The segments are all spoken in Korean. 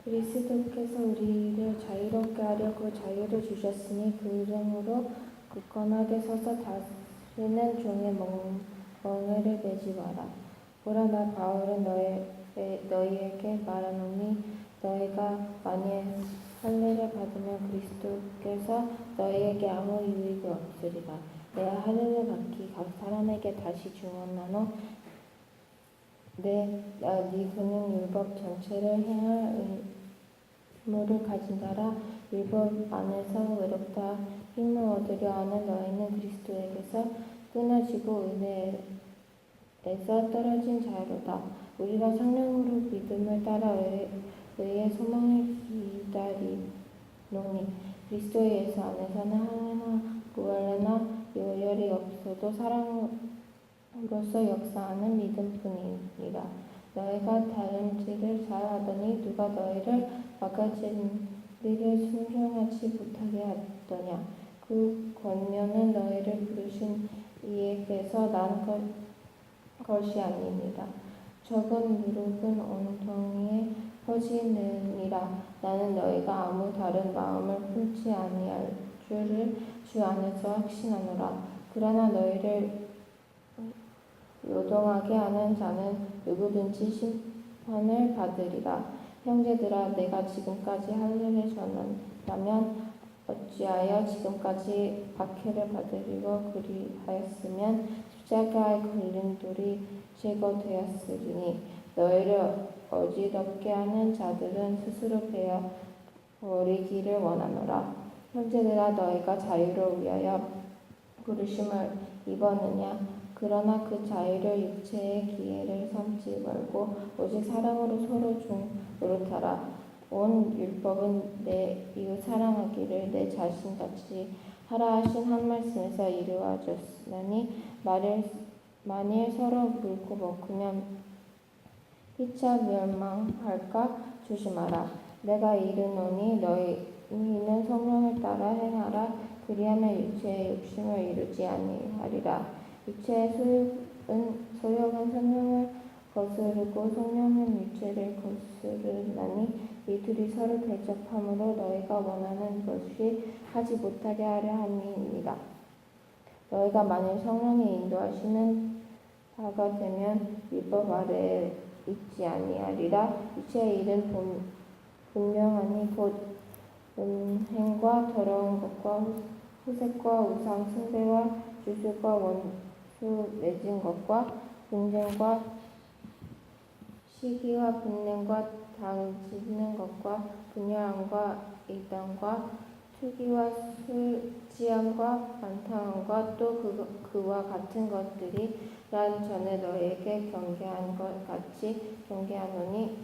그리스도께서 우리를 자유롭게 하려고 자유를 주셨으니 그 이름으로 굳건하게 서서 다스리는 종의 멍에를 매지 마라. 보라, 나 바울은 너희에게 말하노니 너희가 만일 할례를 받으면 그리스도께서 너희에게 아무 유익이 없으리라. 내가 할례를 받기 각 사람에게 다시 주었나노 네 그는 율법 전체를 행할 의무를 가진 자라. 율법 안에서 의롭다 힘을 얻으려 하는 너희는 그리스도에게서 끊어지고 은혜에서 떨어진 자로다. 우리가 성령으로 믿음을 따라 의의 소망을 기다리노니 그리스도 예수 안에서는 할례나 무할례나 요열이 없어도 사랑으로서 역사하는 믿음뿐이니라. 너희가 다름질을 잘하더니 누가 너희를 바가지를 순종하지 못하게 하더냐. 그 권면은 너희를 부르신 이에게서 난 것이 아니니라. 적은 무릎은 엉덩이에 퍼지느니라. 나는 너희가 아무 다른 마음을 품지 아니할 줄을 주 안에서 확신하노라. 그러나 너희를 요동하게 하는 자는 누구든지 심판을 받으리라. 형제들아, 내가 지금까지 할례를 전한다면 어찌하여 지금까지 박해를 받으리고 그리하였으면 십자가에 걸린 돌이 제거되었으리니 너희를 어지럽게 하는 자들은 스스로 베어 버리기를 원하노라. 형제들아, 너희가 자유를 위하여 부르심을 입었느냐? 그러나 그 자유를 육체의 기회를 삼지 말고 오직 사랑으로 서로 종 노릇하라. 온 율법은 내 이웃 사랑하기를 내 자신같이 하라 하신 한 말씀에서 이루어졌으니 만일 서로 물고 먹으면 피차 멸망할까 조심하라. 내가 이르노니 너희는 성령을 따라 행하라. 그리하면 육체의 욕심을 이루지 아니하리라. 육체의 소욕은 성령을 거스르고 성령은 육체를 거스르나니 이 둘이 서로 대적함으로 너희가 원하는 것이 하지 못하게 하려 함이니라. 너희가 만일 성령의 인도하시는 바가 되면 율법 아래에 있지 아니하리라. 육체의 일은 분명하니 곧 음행과 더러운 것과 후색과 우상 숭배와 주술과 원수 맺은 것과 분쟁과 시기와 분냄과 당짓는 것과 분열함과 이단과 투기와 술취함과 반탕함과 또 그와 같은 것들이 난 전에 너희에게 경계한 것 같이 경계하노니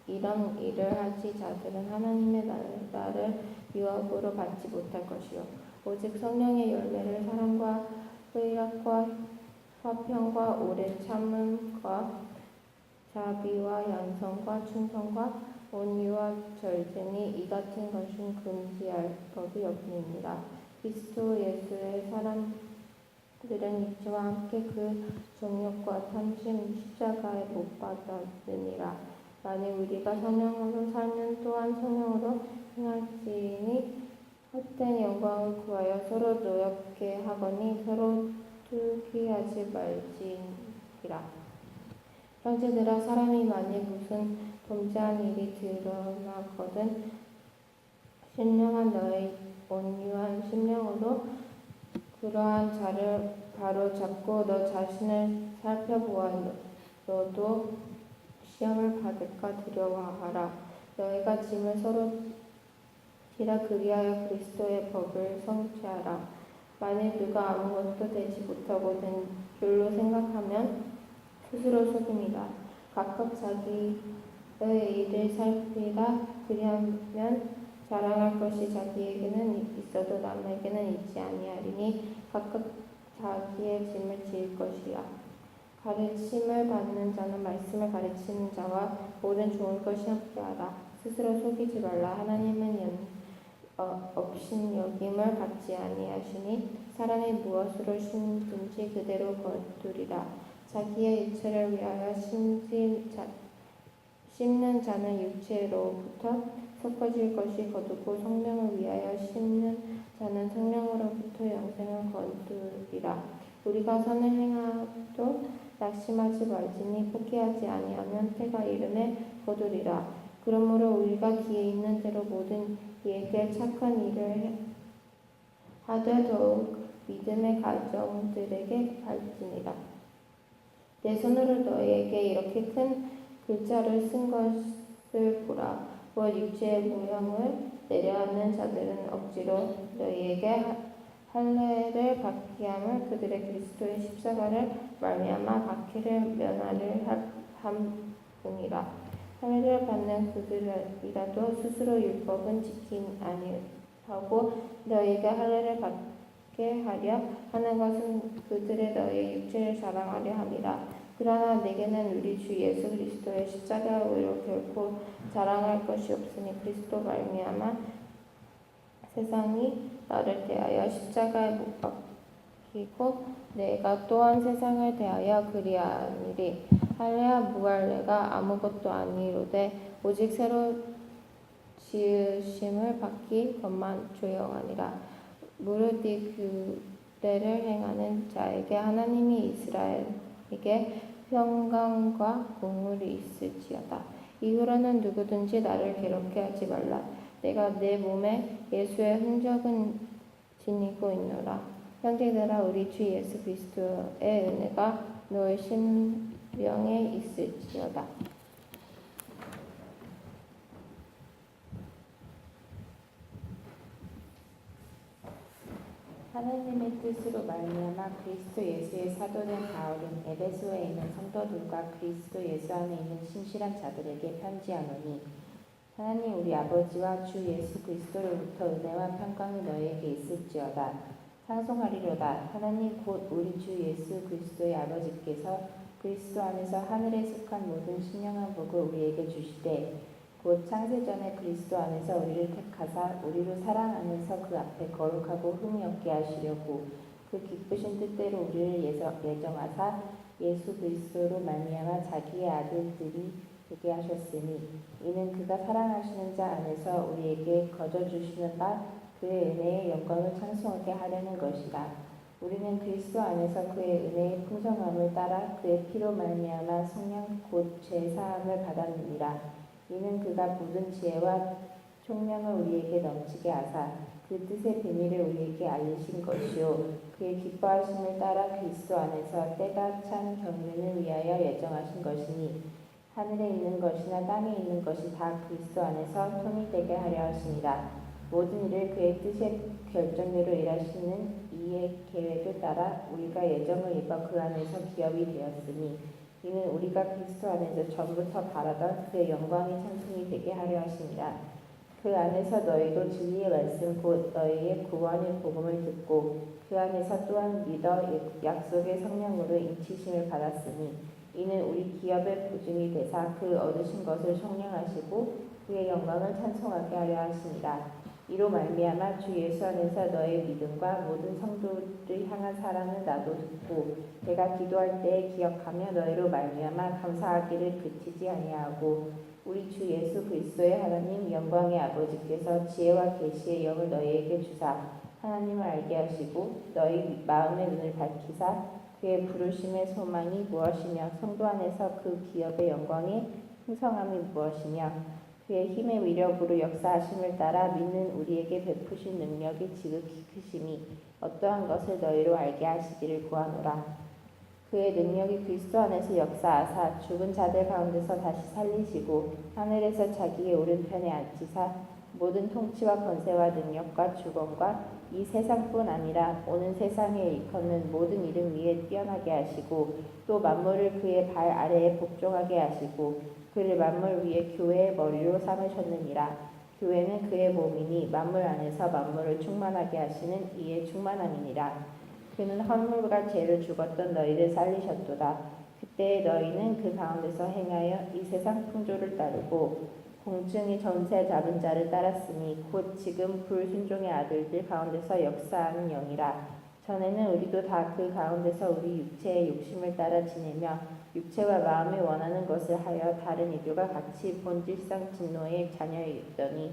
이런 일을 하지 자들은 하나님의 나라를 유업으로 받지 못할 것이요 오직 성령의 열매를 사랑과 의락과 화평과 오래 참음과 자비와 양선과 충성과 온유와 절제니 이 같은 것은 금지할 법이 없느니라. 그리스도 예수의 사람들은 육체와 함께 그 정욕과 탐심 십자가에 못 박았느니라. 만일 우리가 성령으로 살면 또한 성령으로 행할지니 헛된 영광을 구하여 서로 노엽게 하거니 서로 투기하지 말지니라. 형제들아, 사람이 만일 무슨 범죄한 일이 드러나거든 신령한 너의 온유한 심령으로 그러한 자를 바로 잡고 너 자신을 살펴보아 너도 시험을 받을까 두려워하라. 너희가 짐을 서로 지라. 그리하여 그리스도의 법을 성취하라. 만일 누가 아무것도 되지 못하고 된 줄로 생각하면 스스로 속임이다. 각각 자기의 일을 살피라. 그리하면 자랑할 것이 자기에게는 있어도 남에게는 있지 아니하리니 각각 자기의 짐을 지을 것이야. 가르침을 받는 자는 말씀을 가르치는 자와 모든 좋은 것이 함께하라. 스스로 속이지 말라. 하나님은 업신여김을 받지 아니하시니 사람이 무엇으로 심든지 그대로 거두리라. 자기의 육체를 위하여 심지 씹는 자는 육체로부터 섞어질 것이 거두고 성령을 위하여 씹는 자는 성령으로부터 영생을 거두리라. 우리가 선을 행하도 낙심하지 말지니 포기하지 아니하면 때가 이르매 거두리라. 그러므로 우리가 기회 있는 대로 모든 이에게 착한 일을 하되 더욱 믿음의 가정들에게 할지니라. 내 손으로 너희에게 이렇게 큰 글자를 쓴 것을 보라. 곧 육체의 모형을 내려하는 자들은 억지로 너희에게 할례를 받게 함을 그들의 그리스도의 십자가를 말미암아 박해를 면하려 함이니라. 할례를 받는 그들이라도 스스로 율법은 지킨 아니하고 너희에게 할례를 받게 하려 하는 것은 그들의 너희의 육체를 자랑하려 함이라. 그러나 내게는 우리 주 예수 그리스도의 십자가 외로 결코 자랑할 것이 없으니 그리스도 말미암아 세상이 나를 대하여 십자가에 못 박히고 내가 또한 세상을 대하여 그리하니리. 할례와 무할례가 아무것도 아니로되 오직 새로 지으심을 받기 것만 조용하니라. 무릇 이 규례를 행하는 자에게 하나님이 이스라엘에게 평강과 공물이 있을지어다. 이후로는 누구든지 나를 괴롭게 하지 말라. 내가 내 몸에 예수의 흔적은 지니고 있노라. 형제들아, 우리 주 예수 그리스도의 은혜가 너의 심령에 있을지어다. 하나님의 뜻으로 말미암아 그리스도 예수의 사도된 바울은 에베소에 있는 성도들과 그리스도 예수 안에 있는 신실한 자들에게 편지하노니, 하나님 우리 아버지와 주 예수 그리스도로부터 은혜와 평강이 너희에게 있을지어다. 찬송하리로다. 하나님 곧 우리 주 예수 그리스도의 아버지께서 그리스도 안에서 하늘에 속한 모든 신령한 복을 우리에게 주시되, 곧 창세전에 그리스도 안에서 우리를 택하사 우리로 사랑 안에서 그 앞에 거룩하고 흠이 없게 하시려고 그 기쁘신 뜻대로 우리를 예정하사 예수 그리스도로 말미암아 자기의 아들들이 되게 하셨으니, 이는 그가 사랑하시는 자 안에서 우리에게 거저 주시는 바 그의 은혜의 영광을 찬송하게 하려는 것이라. 우리는 그리스도 안에서 그의 은혜의 풍성함을 따라 그의 피로 말미암아 성령 곧 죄사함을 받았느니라. 이는 그가 모든 지혜와 총명을 우리에게 넘치게 하사 그 뜻의 비밀을 우리에게 알리신 것이요, 그의 기뻐하심을 따라 그리스도 안에서 때가 찬 경륜을 위하여 예정하신 것이니, 하늘에 있는 것이나 땅에 있는 것이 다 그리스도 안에서 통이 되게 하려 하시니라. 모든 일을 그의 뜻의 결정대로 일하시는 이의 계획을 따라 우리가 예정을 입어 그 안에서 기업이 되었으니, 이는 우리가 그리스도 안에서 전부터 바라던 그의 영광의 찬송이 되게 하려 하심이라. 그 안에서 너희도 진리의 말씀 곧 너희의 구원의 복음을 듣고 그 안에서 또한 믿어 약속의 성령으로 인치심을 받았으니, 이는 우리 기업의 보증이 되사 그 얻으신 것을 청량하시고 그의 영광을 찬송하게 하려 하심이라. 이로 말미암아 주 예수 안에서 너의 믿음과 모든 성도를 향한 사랑을 나도 듣고 내가 기도할 때에 기억하며 너희로 말미암아 감사하기를 그치지 아니하고, 우리 주 예수 그리스도의 하나님 영광의 아버지께서 지혜와 계시의 영을 너희에게 주사 하나님을 알게 하시고 너희 마음의 눈을 밝히사 그의 부르심의 소망이 무엇이며 성도 안에서 그 기업의 영광의 풍성함이 무엇이며 그의 힘의 위력으로 역사하심을 따라 믿는 우리에게 베푸신 능력이 지극히 크심이 어떠한 것을 너희로 알게 하시기를 구하노라. 그의 능력이 그리스도 안에서 역사하사 죽은 자들 가운데서 다시 살리시고 하늘에서 자기의 오른편에 앉히사 모든 통치와 권세와 능력과 주권과 이 세상뿐 아니라 오는 세상에 일컫는 모든 이름 위에 뛰어나게 하시고, 또 만물을 그의 발 아래에 복종하게 하시고 그를 만물 위에 교회의 머리로 삼으셨느니라. 교회는 그의 몸이니 만물 안에서 만물을 충만하게 하시는 이의 충만함이니라. 그는 허물과 죄를 죽었던 너희를 살리셨도다. 그때 너희는 그 가운데서 행하여 이 세상 풍조를 따르고 공중의 전세 잡은 자를 따랐으니 곧 지금 불순종의 아들들 가운데서 역사하는 영이라. 전에는 우리도 다 그 가운데서 우리 육체의 욕심을 따라 지내며 육체와 마음이 원하는 것을 하여 다른 이들과 같이 본질상 진노의 자녀이더니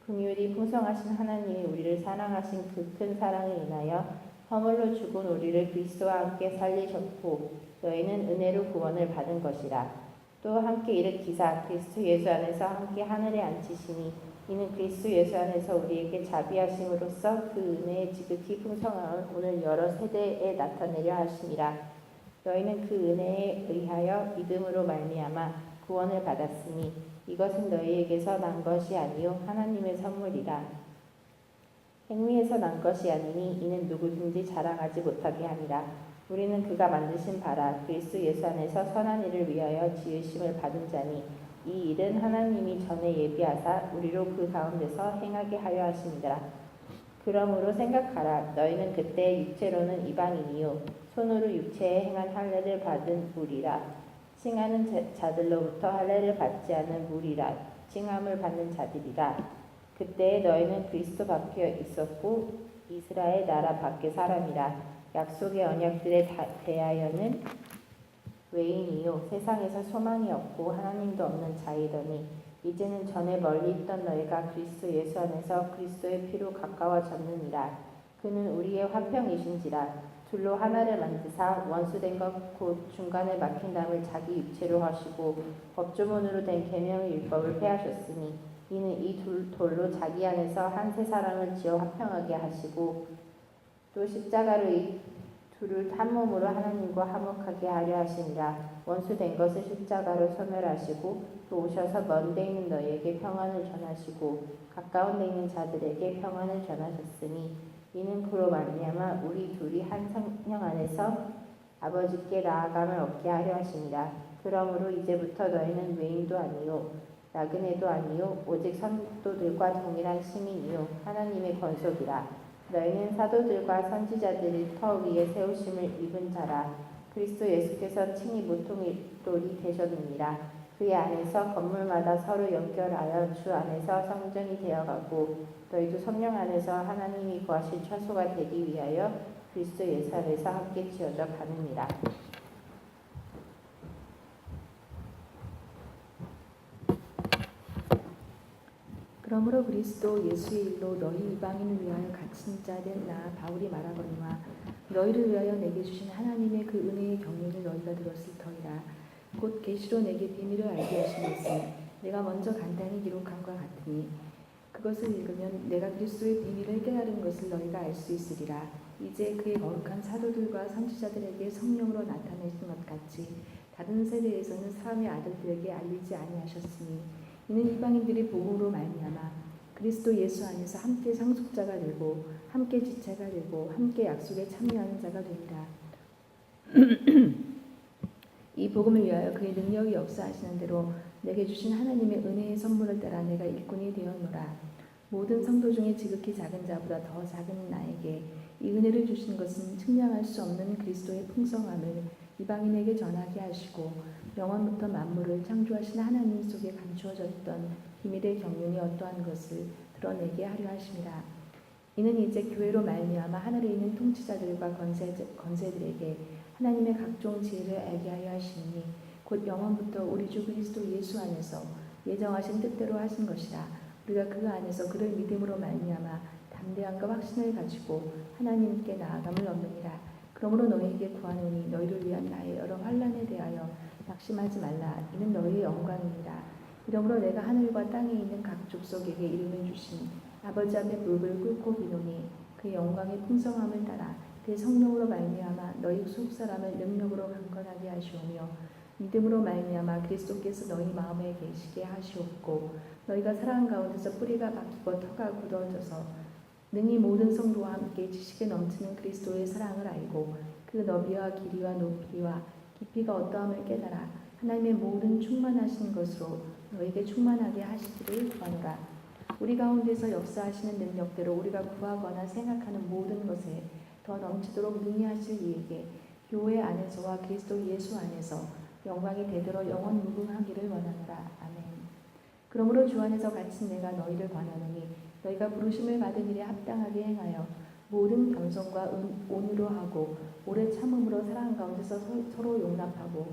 긍휼이 풍성하신 하나님이 우리를 사랑하신 그 큰 사랑에 인하여 허물로 죽은 우리를 그리스도와 함께 살리셨고 너희는 은혜로 구원을 받은 것이라. 또 함께 일으키사 그리스도 예수 안에서 함께 하늘에 앉히시니 이는 그리스도 예수 안에서 우리에게 자비하심으로써 그 은혜의 지극히 풍성함을 오늘 여러 세대에 나타내려 하심이라. 너희는 그 은혜에 의하여 믿음으로 말미암아 구원을 받았으니 이것은 너희에게서 난 것이 아니요 하나님의 선물이라. 행위에서 난 것이 아니니 이는 누구든지 자랑하지 못하게 함이라. 우리는 그가 만드신 바라 그리스도 예수 안에서 선한 일을 위하여 지으심을 받은 자니 이 일은 하나님이 전에 예비하사 우리로 그 가운데서 행하게 하려 하심이라. 그러므로 생각하라. 너희는 그때 육체로는 이방인이요 손으로 육체에 행한 할례를 받은 무리라. 칭하는 자들로부터 할례를 받지 않은 무리라. 칭함을 받는 자들이라. 그때에 너희는 그리스도 밖에 있었고 이스라엘 나라 밖의 사람이라. 약속의 언약들에 대하여는 외인이요 세상에서 소망이 없고 하나님도 없는 자이더니 이제는 전에 멀리 있던 너희가 그리스도 예수 안에서 그리스도의 피로 가까워졌느니라. 그는 우리의 화평이신지라. 둘로 하나를 만드사 원수된 것 곧 중간에 막힌 담을 자기 육체로 하시고 법조문으로 된 계명의 율법을 폐하셨으니 이는 이 돌로 자기 안에서 한 세 사람을 지어 화평하게 하시고 또 십자가로 이 둘을 한 몸으로 하나님과 화목하게 하려 하시니라. 원수된 것을 십자가로 소멸하시고 또 오셔서 먼 데 있는 너희에게 평안을 전하시고 가까운 데 있는 자들에게 평안을 전하셨으니 이는 그로 말미암아 우리 둘이 한 성령 안에서 아버지께 나아감을 얻게 하려 하심이라. 그러므로 이제부터 너희는 외인도 아니요 나그네도 아니요 오직 성도들과 동일한 시민이요 하나님의 권속이라. 너희는 사도들과 선지자들의 터 위에 세우심을 입은 자라. 그리스도 예수께서 친히 모퉁이돌이 되셨느니라. 그의 안에서 건물마다 서로 연결하여 주 안에서 성전이 되어가고 너희도 성령 안에서 하나님이 거하실 처소가 되기 위하여 그리스도 예수 안에서 함께 지어져 가느니라. 그러므로 그리스도 예수의 일로 너희 이방인을 위하여 갇힌 자 된 나 바울이 말하거니와 너희를 위하여 내게 주신 하나님의 그 은혜의 경륜을 너희가 들었을 터이라. 곧 계시로 내게 비밀을 알게 하신 것은 내가 먼저 간단히 기록함과 같으니 그것을 읽으면 내가 그리스도의 비밀을 깨달은 것을 너희가 알 수 있으리라. 이제 그의 거룩한 사도들과 선지자들에게 성령으로 나타내신 것 같이 다른 세대에서는 사람의 아들들에게 알리지 아니하셨으니 이는 이방인들이 복음으로 말미암아 그리스도 예수 안에서 함께 상속자가 되고 함께 지체가 되고 함께 약속에 참여하는 자가 되니라. 이 복음을 위하여 그의 능력이 역사하시는 대로 내게 주신 하나님의 은혜의 선물을 따라 내가 일꾼이 되었노라. 모든 성도 중에 지극히 작은 자보다 더 작은 나에게 이 은혜를 주신 것은 측량할 수 없는 그리스도의 풍성함을 이방인에게 전하게 하시고 영원부터 만물을 창조하신 하나님 속에 감추어졌던 비밀의 경륜이 어떠한 것을 드러내게 하려 하심이라. 이는 이제 교회로 말미암아 하늘에 있는 통치자들과 권세들에게 하나님의 각종 지혜를 알게 하려 하시니 곧 영원부터 우리 주 그리스도 예수 안에서 예정하신 뜻대로 하신 것이라. 우리가 그 안에서 그를 믿음으로 말미암아 담대함과 확신을 가지고 하나님께 나아감을 얻느니라. 그러므로 너희에게 구하노니 너희를 위한 나의 여러 환난에 대하여 낙심하지 말라. 이는 너희의 영광이니라. 이러므로 내가 하늘과 땅에 있는 각 족속에게 이름을 주신 아버지 앞에 무릎을 꿇고 비노니 그의 영광의 풍성함을 따라 그의 성령으로 말미암아 너희 속 사람을 능력으로 강건하게 하시오며 믿음으로 말미암아 그리스도께서 너희 마음에 계시게 하시옵고 너희가 사랑 가운데서 뿌리가 박히고 터가 굳어져서 능히 모든 성도와 함께 지식에 넘치는 그리스도의 사랑을 알고 그 너비와 길이와 높이와 깊이가 어떠함을 깨달아 하나님의 모든 충만하신 것으로 너에게 충만하게 하시기를 구하노라. 우리 가운데서 역사하시는 능력대로 우리가 구하거나 생각하는 모든 것에 더 넘치도록 능히 하실 이에게 교회 안에서와 그리스도 예수 안에서 영광이 되도록 영원 무궁하기를 원하노라. 아멘. 그러므로 주 안에서 갇힌 내가 너희를 권하노니 너희가 부르심을 받은 일에 합당하게 행하여 모든 겸손과 온유로 하고 오래 참음으로 사랑 가운데서 서로 용납하고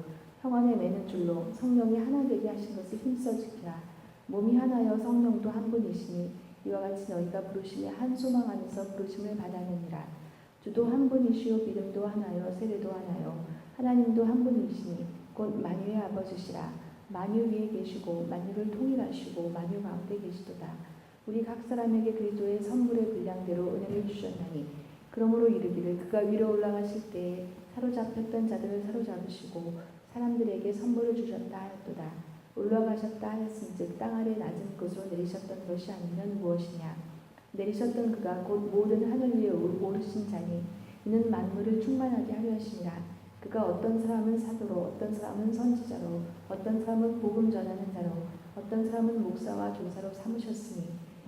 형 안에 매는 줄로 성령이 하나 되게 하신 것을 힘써 지키라. 몸이 하나여 성령도 한 분이시니 이와 같이 너희가 부르심의 한 소망 안에서 부르심을 받았느니라. 주도 한 분이시요 믿음도 하나요 세례도 하나요 하나님도 한 분이시니 곧 만유의 아버지시라. 만유 위에 계시고 만유를 통일하시고 만유 가운데 계시도다. 우리 각 사람에게 그리스도의 선물의 분량대로 은혜를 주셨나니 그러므로 이르기를 그가 위로 올라가실 때에 사로잡혔던 자들을 사로잡으시고 사람들에게 선물을 주셨다 하였도다. 올라가셨다 하였은즉 땅 아래 낮은 곳으로 내리셨던 것이 아니면 무엇이냐. 내리셨던 그가 곧 모든 하늘 위에 오르신 자니 이는 만물을 충만하게 하려 하심이라. 그가 어떤 사람은 사도로 어떤 사람은 선지자로 어떤 사람은 복음 전하는 자로 어떤 사람은 목사와 교사로 삼으셨으니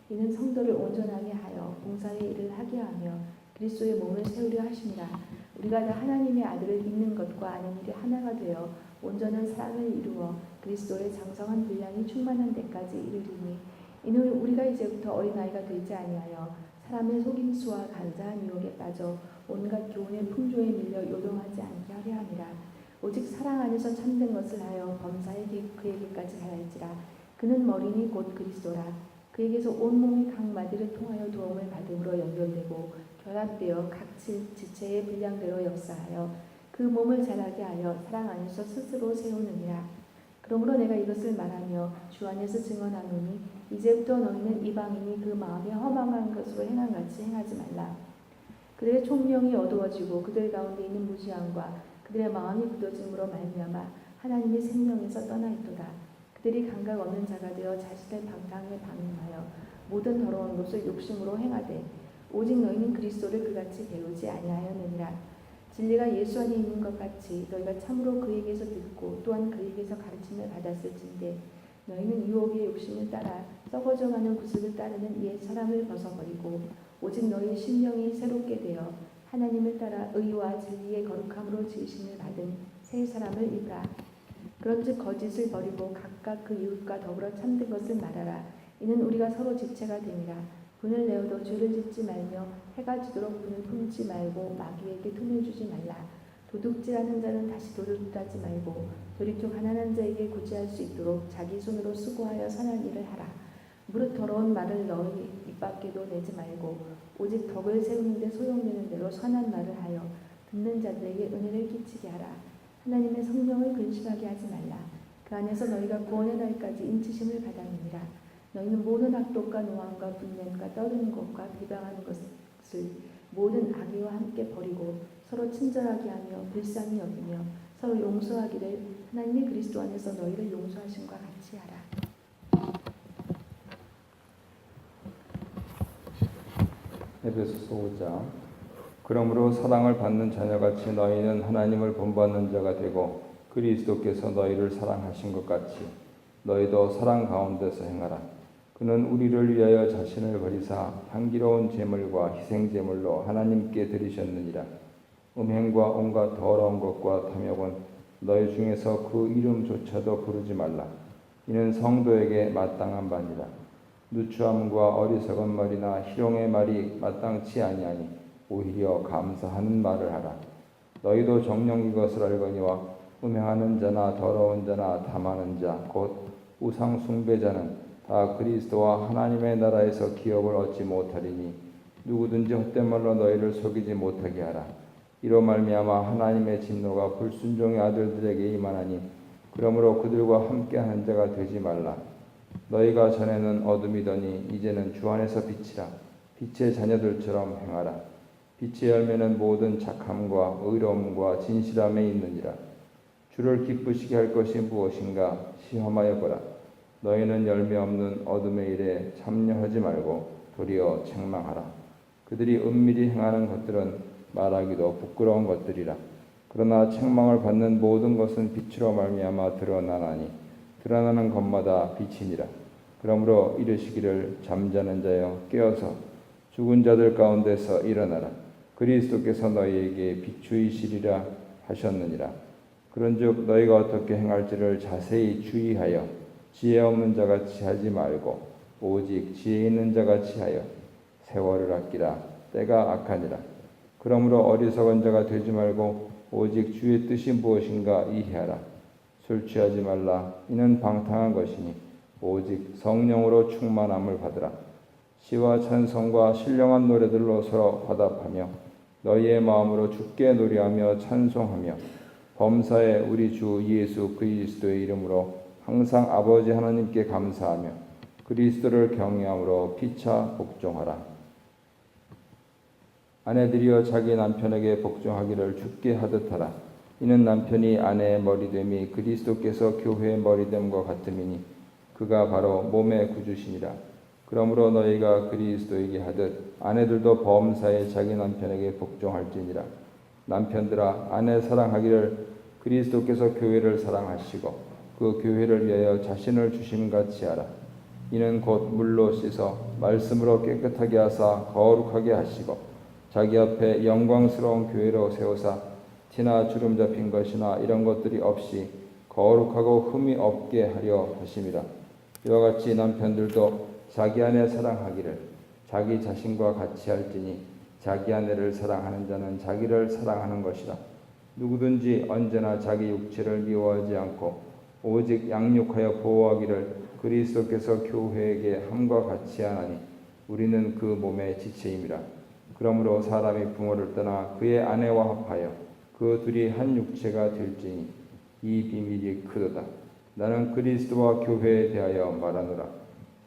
이는 성도를 온전하게 하여 봉사의 일을 하게 하며 그리스도의 몸을 세우려 하심이라. 우리가 다 하나님의 아들을 믿는 것과 아는 일이 하나가 되어 온전한 사람을 이루어 그리스도의 장성한 분량이 충만한 데까지 이르리니 이는 우리가 이제부터 어린아이가 되지 아니하여 사람의 속임수와 간사한 유혹에 빠져 온갖 교훈의 풍조에 밀려 요동하지 않게 하려 함이라. 오직 사랑 안에서 참된 것을 하여 범사에 그에게까지 가랄지라. 그는 머리니 곧 그리스도라. 그에게서 온몸이 각 마디를 통하여 도움을 받음으로 연결되고 결합되어 각 지체의 분량대로 역사하여 그 몸을 자라게 하여 사랑 안에서 스스로 세우느니라. 그러므로 내가 이것을 말하며 주 안에서 증언하노니 이제부터 너희는 이방인이 그 마음에 허망한 것으로 행한 같이 행하지 말라. 그들의 총명이 어두워지고 그들 가운데 있는 무지함과 그들의 마음이 굳어짐으로 말미암아 하나님의 생명에서 떠나 있도다. 그들이 감각 없는 자가 되어 자신의 방탕에 방임하여 모든 더러운 것을 욕심으로 행하되 오직 너희는 그리스도를 그같이 배우지 아니하였느니라. 진리가 예수 안에 있는 것 같이 너희가 참으로 그에게서 듣고 또한 그에게서 가르침을 받았을진데 너희는 유혹의 욕심을 따라 썩어져가는 구습을 따르는 옛 사람을 벗어버리고 오직 너희 심령이 새롭게 되어 하나님을 따라 의와 진리의 거룩함으로 지으심을 받은 새 사람을 입으라. 그런즉 거짓을 버리고 각각 그 이웃과 더불어 참된 것을 말하라. 이는 우리가 서로 지체가 됨이라. 분을 내어도 죄를 짓지 말며 해가 지도록 분을 품지 말고 마귀에게 돈을 주지 말라. 도둑질하는 자는 다시 도둑하지 말고 돌이켜 가난한 자에게 구제할 수 있도록 자기 손으로 수고하여 선한 일을 하라. 무릇 더러운 말을 너희 입 밖에도 내지 말고 오직 덕을 세우는 데 소용되는 대로 선한 말을 하여 듣는 자들에게 은혜를 끼치게 하라. 하나님의 성령을 근심하게 하지 말라. 그 안에서 너희가 구원의 날까지 인치심을 받았느니라. 너희는 모든 악독과 노함과 분냄과 떠드는 것과 비방하는 것을 모든 악의와 함께 버리고 서로 친절하게 하며 불쌍히 여기며 서로 용서하기를 하나님의 그리스도 안에서 너희를 용서하심과 같이 하라. 에베소서 5장. 그러므로 사랑을 받는 자녀같이 너희는 하나님을 본받는 자가 되고 그리스도께서 너희를 사랑하신 것 같이 너희도 사랑 가운데서 행하라. 그는 우리를 위하여 자신을 버리사 향기로운 제물과 희생 제물로 하나님께 드리셨느니라. 음행과 온갖 더러운 것과 탐욕은 너희 중에서 그 이름조차도 부르지 말라. 이는 성도에게 마땅한 바니라. 누추함과 어리석은 말이나 희롱의 말이 마땅치 아니하니 오히려 감사하는 말을 하라. 너희도 정녕 이것을 알거니와 음행하는 자나 더러운 자나 탐하는 자 곧 우상 숭배자는 다 그리스도와 하나님의 나라에서 기업을 얻지 못하리니 누구든지 헛된 말로 너희를 속이지 못하게 하라. 이로 말미암아 하나님의 진노가 불순종의 아들들에게 임하나니 그러므로 그들과 함께하는 자가 되지 말라. 너희가 전에는 어둠이더니 이제는 주 안에서 빛이라. 빛의 자녀들처럼 행하라. 빛의 열매는 모든 착함과 의로움과 진실함에 있느니라. 주를 기쁘시게 할 것이 무엇인가 시험하여 보라. 너희는 열매 없는 어둠의 일에 참여하지 말고 도리어 책망하라. 그들이 은밀히 행하는 것들은 말하기도 부끄러운 것들이라. 그러나 책망을 받는 모든 것은 빛으로 말미암아 드러나나니 드러나는 것마다 빛이니라. 그러므로 이르시기를 잠자는 자여 깨어서 죽은 자들 가운데서 일어나라. 그리스도께서 너희에게 비추이시리라 하셨느니라. 그런즉 너희가 어떻게 행할지를 자세히 주의하여 지혜 없는 자같이 하지 말고 오직 지혜 있는 자같이 하여 세월을 아끼라. 때가 악하니라. 그러므로 어리석은 자가 되지 말고 오직 주의 뜻이 무엇인가 이해하라. 술 취하지 말라. 이는 방탕한 것이니 오직 성령으로 충만함을 받으라. 시와 찬송과 신령한 노래들로 서로 화답하며 너희의 마음으로 주께 노래하며 찬송하며 범사에 우리 주 예수 그리스도의 이름으로 항상 아버지 하나님께 감사하며 그리스도를 경외함으로 피차 복종하라. 아내들이여 자기 남편에게 복종하기를 주께 하듯 하라. 이는 남편이 아내의 머리됨이 그리스도께서 교회의 머리됨과 같음이니 그가 바로 몸의 구주시니라. 그러므로 너희가 그리스도에게 하듯 아내들도 범사에 자기 남편에게 복종할지니라. 남편들아 아내 사랑하기를 그리스도께서 교회를 사랑하시고 그 교회를 위하여 자신을 주심같이 하라. 이는 곧 물로 씻어 말씀으로 깨끗하게 하사 거룩하게 하시고 자기 앞에 영광스러운 교회로 세우사 티나 주름 잡힌 것이나 이런 것들이 없이 거룩하고 흠이 없게 하려 하심이라. 이와 같이 남편들도 자기 아내 사랑하기를 자기 자신과 같이 할지니 자기 아내를 사랑하는 자는 자기를 사랑하는 것이라. 누구든지 언제나 자기 육체를 미워하지 않고 오직 양육하여 보호하기를 그리스도께서 교회에게 함과 같이 하나니 우리는 그 몸의 지체임이라. 그러므로 사람이 부모를 떠나 그의 아내와 합하여 그 둘이 한 육체가 될지니 이 비밀이 크도다. 나는 그리스도와 교회에 대하여 말하노라.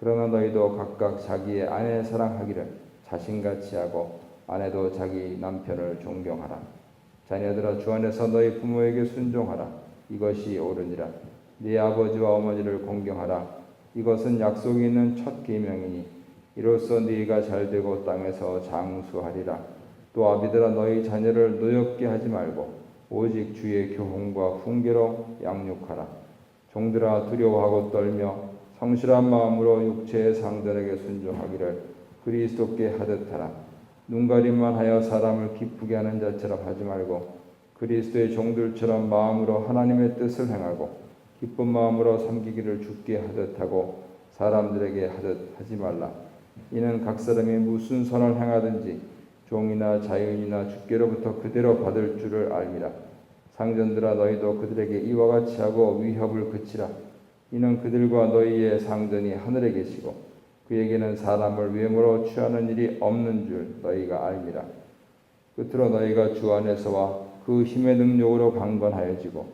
그러나 너희도 각각 자기의 아내 사랑하기를 자신같이 하고 아내도 자기 남편을 존경하라. 자녀들아 주 안에서 너희 부모에게 순종하라. 이것이 옳으니라. 네 아버지와 어머니를 공경하라. 이것은 약속이 있는 첫 계명이니 이로써 네가 잘되고 땅에서 장수하리라. 또 아비들아 너희 자녀를 노엽게 하지 말고 오직 주의 교훈과 훈계로 양육하라. 종들아 두려워하고 떨며 성실한 마음으로 육체의 상전에게 순종하기를 그리스도께 하듯 하라. 눈가림만 하여 사람을 기쁘게 하는 자처럼 하지 말고 그리스도의 종들처럼 마음으로 하나님의 뜻을 행하고 기쁜 마음으로 섬기기를 주께 하듯 하고 사람들에게 하듯 하지 말라. 이는 각 사람이 무슨 선을 행하든지 종이나 자유인이나 주께로부터 그대로 받을 줄을 알미라. 상전들아 너희도 그들에게 이와 같이 하고 위협을 그치라. 이는 그들과 너희의 상전이 하늘에 계시고 그에게는 사람을 외모로 취하는 일이 없는 줄 너희가 알미라. 끝으로 너희가 주 안에서와 그 힘의 능력으로 강건하여지고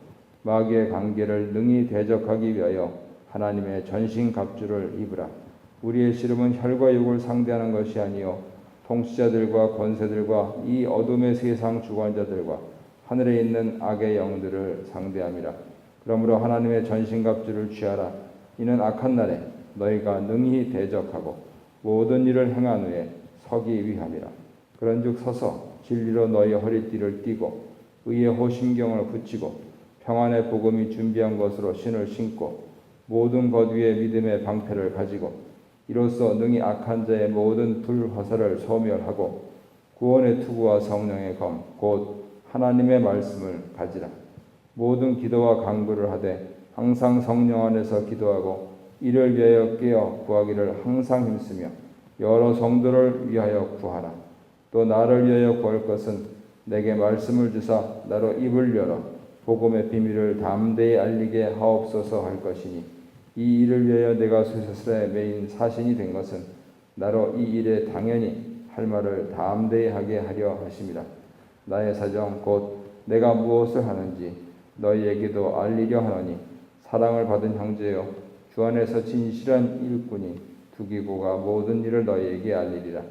마귀의 관계를 능히 대적하기 위하여 하나님의 전신 갑주를 입으라. 우리의 씨름은 혈과 육을 상대하는 것이 아니요 통치자들과 권세들과 이 어둠의 세상 주관자들과 하늘에 있는 악의 영들을 상대함이라. 그러므로 하나님의 전신갑주를 취하라. 이는 악한 날에 너희가 능히 대적하고 모든 일을 행한 후에 서기 위함이라. 그런즉 서서 진리로 너희 허리띠를 띠고 의의 호심경을 붙이고 평안의 복음이 준비한 것으로 신을 신고 모든 것 위에 믿음의 방패를 가지고 이로써 능히 악한 자의 모든 불화살을 소멸하고 구원의 투구와 성령의 검 곧 하나님의 말씀을 가지라. 모든 기도와 간구를 하되 항상 성령 안에서 기도하고 이를 위하여 깨어 구하기를 항상 힘쓰며 여러 성도를 위하여 구하라. 또 나를 위하여 구할 것은 내게 말씀을 주사 나로 입을 열어 복음의 비밀을 담대히 알리게 하옵소서 할 것이니 이 일을 위하여 내가 쇠사슬에 매인 사신이 된 것은 나로 이 일에 당연히 할 말을 담대히 하게 하려 하심이라. 나의 사정 곧 내가 무엇을 하는지 너희에게도 알리려 하노니 사랑을 받은 형제여 주 안에서 진실한 일꾼이 두기고가 모든 일을 너희에게 알리리라.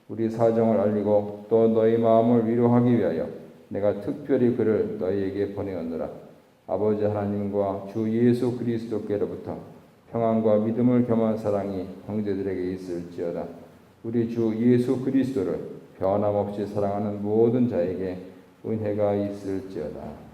우리 사정을 알리고 또 너희 마음을 위로하기 위하여 내가 특별히 그를 너희에게 보내었노라. 아버지 하나님과 주 예수 그리스도께로부터 평안과 믿음을 겸한 사랑이 형제들에게 있을지어다. 우리 주 예수 그리스도를 변함없이 사랑하는 모든 자에게 은혜가 있을지어다.